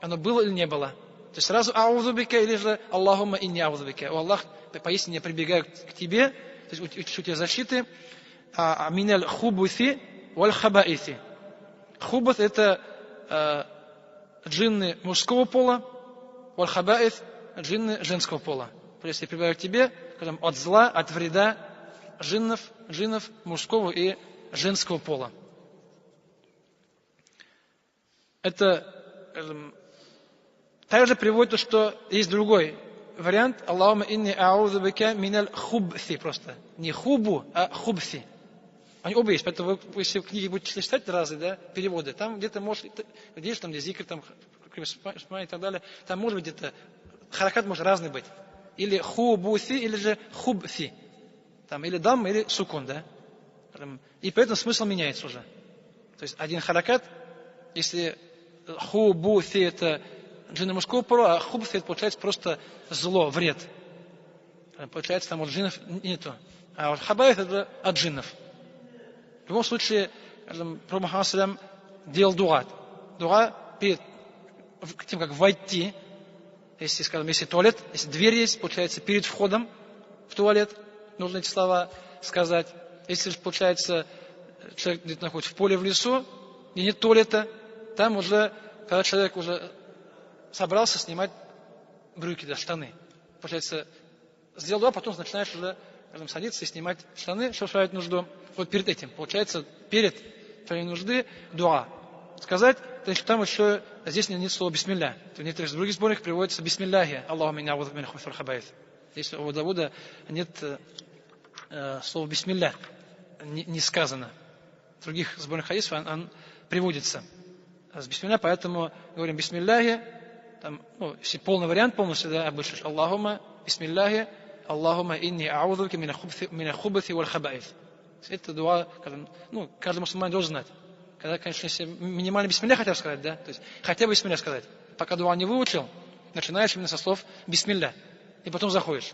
S1: Оно было или не было? То есть сразу «Аузу бика» или же «Аллахума инни аузу бика». «О Аллах, поистине я прибегаю к тебе», то есть учу тебя защиты. «Миналь хубуси валь хабаиси». Хубут — это джинны мужского пола, валь хабаис — джинны женского пола. То есть я прибегаю к тебе от зла, от вреда джиннов мужского и женского пола. Это также приводит, что есть другой вариант. Аллахума инни аузу бика миналь хубси. Просто не хубу, а хубси. Они оба есть. Поэтому вы, если в книге будете читать разные, да, переводы, там где-то может, где-то там, где зикр, там, и так далее, там может быть где-то, харакат может разный быть. Или хубуси, или же хубси. Там или дам, или сукун, да. И поэтому смысл меняется уже. То есть один харакат, если хубуси это джинны мужского пола, а хубси это получается просто зло, вред. Получается там от джиннов нету. А вот хабаев это от джиннов. В любом случае, Пророк Мухаммад саллям делал дуа. Дуа перед тем, как войти, если, скажем, если туалет, если дверь есть, получается, перед входом в туалет нужно эти слова сказать. Если же, получается, человек где-то находится в поле, в лесу, и нет туалета, там уже, когда человек уже собрался снимать брюки, да, штаны. Получается, сделал дуа, потом начинаешь уже, скажем, садиться и снимать штаны, чтобы справить нужду. Вот перед этим, получается, перед твоей нужды дуа сказать, то есть там еще, здесь нет слова бисмилля. В некоторых других сборниках приводится бисмилляхи. Аллаху меня аузу мин хубсил хабаис. Здесь у Давуда нет слова бисмилля, не сказано. В других сборных хадисов он приводится с бисмилля, поэтому говорим бисмилляхи, там, если полный вариант полностью, да, обычно Аллахума, бисмилляхи, Аллахума инни аузуки мин хубси валь хабаис. Это дуа, каждый мусульманин должен знать. Когда, конечно, если минимально бисмилля хотя бы сказать, да, то есть хотя бы бисмилля сказать. Пока дуа не выучил, начинаешь именно со слов бисмилля. И потом заходишь.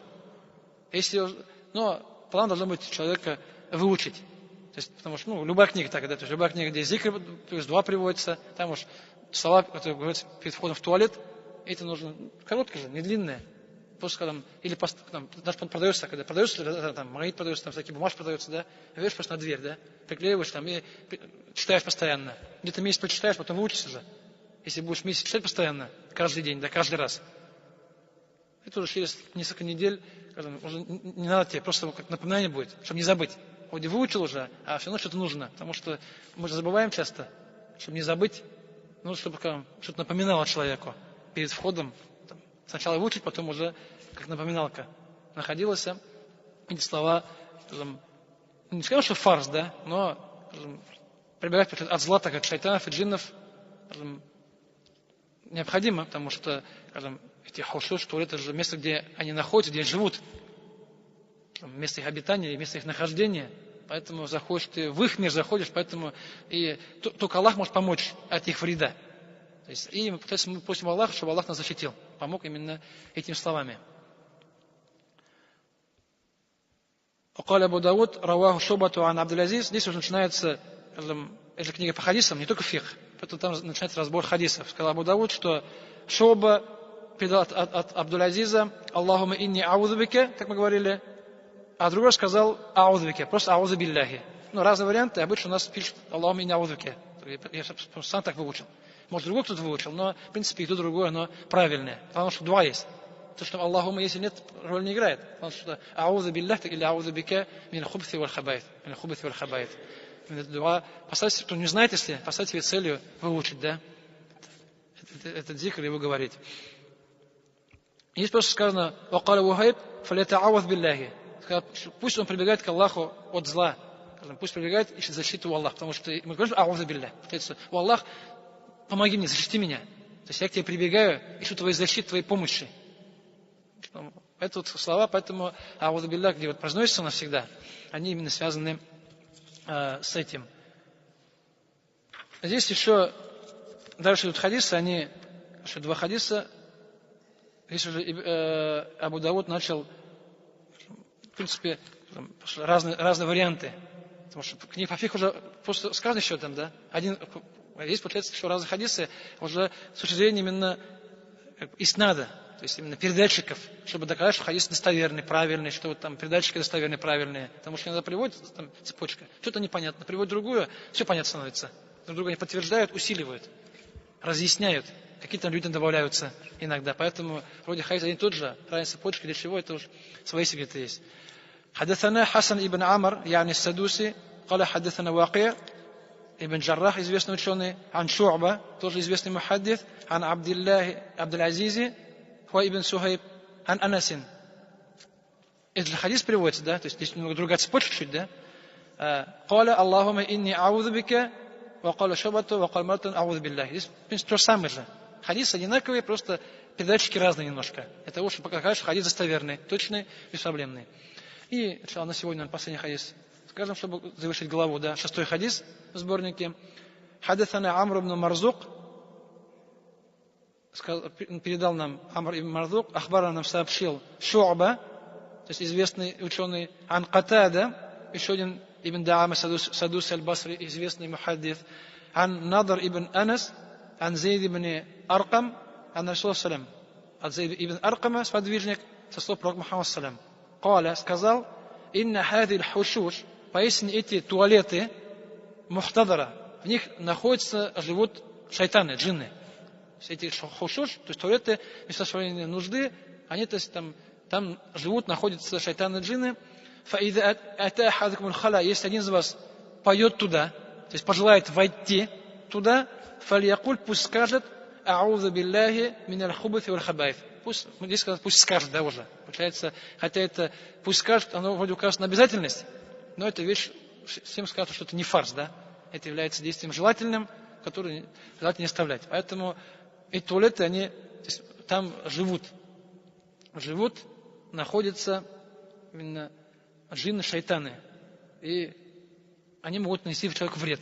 S1: Но план должен быть человека выучить. То есть, потому что, любая книга так, да, то есть любая книга, где зикр, то есть дуа приводится, там уж слова, которые говорятся перед входом в туалет, это нужно короткое же, не длинное. Просто когда или даже продается, когда продается, там, магнит продается, там всякие бумажки продаются, да, берешь просто на дверь, да, приклеиваешь там и читаешь постоянно. Где-то месяц почитаешь, потом выучишься же. Если будешь месяц читать постоянно, каждый день, да, каждый раз. Это уже через несколько недель, скажем, уже не надо тебе, просто как напоминание будет, чтобы не забыть. Вроде выучил уже, а все равно что-то нужно, потому что мы же забываем часто, чтобы не забыть, чтобы что-то напоминало человеку перед входом. Сначала выучить, потом уже как напоминалка находилась. Эти слова, не скажем, что фарс, да, но прибегать от зла, так от шайтанов и джиннов необходимо, потому что, скажем, эти хаушуш, что это же место, где они находятся, где живут, место их обитания, место их нахождения. Поэтому заходишь ты в их мир, заходишь, поэтому и только Аллах может помочь от их вреда. То есть, и мы просим Аллаха, чтобы Аллах нас защитил, помог именно этими словами. Акаля Абу Дауд, Раваху Шубату ан Абдул-Азиз. Здесь уже начинается, эта книга по хадисам, не только фикх, поэтому там начинается разбор хадисов. Сказал Абу Дауд, что Шуба передал от Абдул-Азиза Аллахума инни аузу бика, как мы говорили, а другой сказал аузу бика, просто аузу билляхи. Разные варианты, обычно у нас пишут Аллахума инни аузу бика. Я сам так выучил. Может, другой кто-то выучил, но, в принципе, и то, другое, оно правильное. Потому что дуа есть. То, что Аллахума, если нет, роль не играет. Потому что аузу биллях или аузу бика мин хубси валь хабаит. Мин хубси валь хабаит. Дуа. Поставьте, кто не знает, если поставьте себе целью выучить, да? Этот зикр его говорить. Здесь просто сказано, вакаля вухайб, фалята ауз билляхи. Пусть он прибегает к Аллаху от зла. Пусть прибегает и ищет защиту у Аллаха. Потому что мы говорим, аузу биллях. У Аллах, помоги мне, защити меня. То есть я к тебе прибегаю, ищу твоей защиты, твоей помощи. Это вот слова, поэтому аузу биллях, где произносятся навсегда, они именно связаны с этим. Здесь еще дальше идут хадисы, они еще два хадиса. Здесь уже Абу Дауд начал, в принципе, разные варианты Потому что книга по фикху уже просто сказано еще там, да? Есть, получается, еще разные хадисы, уже с точки зрения именно иснада, то есть именно передатчиков, чтобы доказать, что хадис достоверный, правильный, что вот там передатчики достоверные, правильные. Потому что иногда приводит там, цепочка, что-то непонятно, приводит другую, все понятно становится. Друг друга не подтверждают, усиливают, разъясняют. Какие-то люди добавляются иногда. Поэтому вроде хадис один тот же, разница цепочки, для чего, это уже свои секреты есть. حدثنا حسن ابن عمر يعني السدوسي قال حدثنا واقع ابن جراح известный ученый عن شعبة тоже известный محدث عن عبد العزيز هو ابن سهيب عن أنس. Этот хадис приводится, да, то есть здесь немного другая цепочка чуть, да. قال اللهم إني أعوذ بك وقال شعبة وقال مرة أعوذ بالله. Здесь, в принципе, то же самое же. Хадис одинаковые, просто передатчики разные немножко. Это лучше показать, что хадис достоверный, точный, беспроблемный. И на сегодня последний хадис. Скажем, чтобы завершить главу, да, 6-й хадис в сборнике. Хаддасана Амр ибн Марзук, передал нам Амр ибн Марзук, Ахбара нам сообщил Шу'ба, то есть известный ученый, Ан Катада, еще один ибн Даама Садус аль-Басри, известный мухаддис, Ан Надар ибн Анас, Ан Зейд ибн Аркам, Ан Расул салям. От Зейд ибн Аркама, сподвижник, со слов пророка Мухаммада салям. Каля сказал, инна хади аль-хушуш, поистине эти туалеты мухтадара, в них живут шайтаны, джинны. Эти хушуш, то есть туалеты, места своей нужды, они, то есть там живут, находятся шайтаны, джинны. Фаида ата ахадукум аль-хала, если один из вас пойдет туда, то есть пожелает войти туда, фальякуль, пусть скажет, аузу билляхи мин аль-хубуфи валь-хабаиф. Пусть, здесь сказать, пусть скажет, да, уже. Получается, хотя это пусть скажет, оно вроде указано на обязательность, но эта вещь, всем скажут, что это не фарс, да. Это является действием желательным, которое желательно не оставлять. Поэтому эти туалеты, они там живут, находятся именно джинны, шайтаны. И они могут нанести человеку вред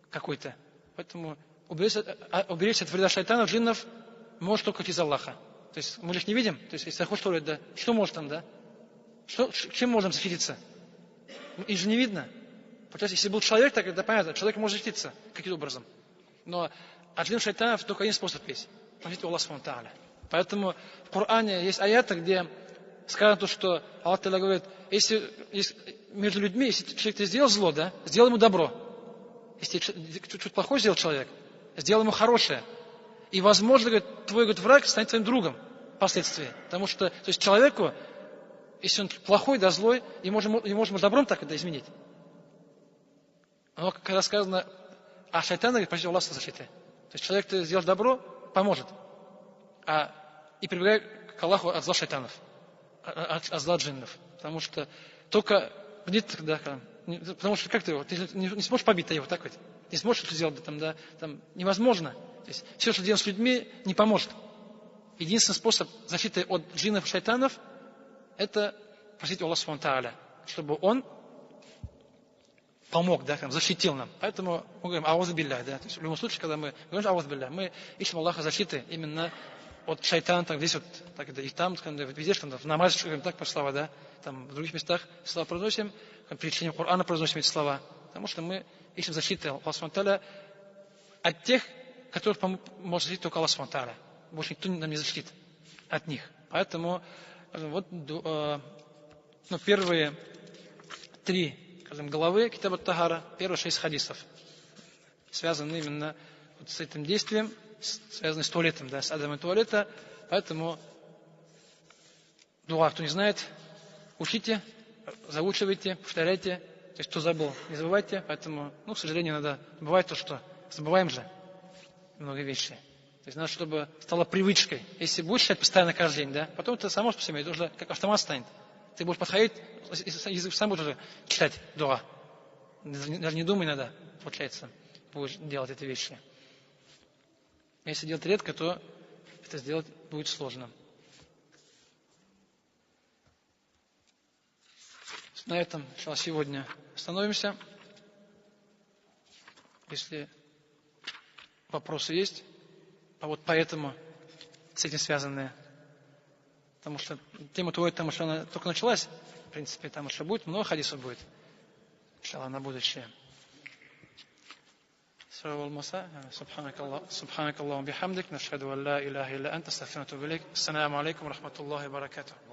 S1: какой-то. Поэтому уберечься от вреда шайтанов, джиннов, может только через Аллаха. То есть мы их не видим. То есть если захочешь туалет, да, что может там, да? Чем можем защититься? Их же не видно. Получается, если был человек, так это понятно, человек может защититься каким образом. Но от джиннов, шайтанов только один способ есть. Молитва Аллаха субхану ва тааля. Поэтому в Коране есть аяты, где сказано то, что Аллах Та'аля говорит, если между людьми, если человек тебе сделал зло, да, сделай ему добро. Если чуть плохое сделал человек, сделай ему хорошее. И, возможно, говорит, твой враг станет твоим другом впоследствии. Потому что, то есть человеку, если он плохой, да, злой, ему можно добром так это изменить. Но когда сказано, а шайтан, говорит, просит Аллаха защиты. То есть человек, ты сделаешь добро, поможет. И прибегай к Аллаху от зла шайтанов, от зла джиннов. Потому что только да, потому что как ты его, ты не сможешь побить его, так ведь? Не сможешь это сделать, там невозможно. То есть все, что делаем с людьми, не поможет. Единственный способ защиты от джиннов и шайтанов — это просить Аллаха субхану ва тааля, чтобы Он помог, да, защитил нам. Поэтому мы говорим аузу биллях, да. То есть в любом случае, когда мы говорим аузу биллях, мы ищем Аллаха защиты именно от шайтана, так здесь вот, так и там, везде, что в намазе, говорим так по слова, да, там в других местах слова произносим, при чтении Корана произносим эти слова, потому что мы ищем защиты Аллаха субхану ва тааля от тех, которых может защитить только Аллах субхану ва тааля. Больше никто нам не защитит от них. Поэтому вот первые 3 главы Китаб ат-Тахара, первые 6 хадисов связаны именно вот с этим действием, связаны с туалетом, да, с адом туалета. Поэтому дуа, кто не знает, учите, заучивайте, повторяйте. То есть, кто забыл, не забывайте. Поэтому, к сожалению, иногда бывает то, что забываем же много вещей. То есть, надо, чтобы стало привычкой. Если будешь читать постоянно каждый день, да, потом это само по себе, это уже как автомат станет. Ты будешь подходить, язык сам будешь уже читать дуа. Даже не думай иногда, получается, будешь делать эти вещи. Если делать редко, то это сделать будет сложно. На этом сегодня остановимся. Если вопросы есть, поэтому с этим связанные. Потому что тема туалета, там еще она только началась, в принципе, там еще будет, много хадисов будет. иншаллах, на будущее. Субханак Аллаху бихамдик, нашхаду ан ла илляха илля анта, астагфирука ва атубу илейк. Ассаламу алейкум ва рахматуллахи ва баракатуху.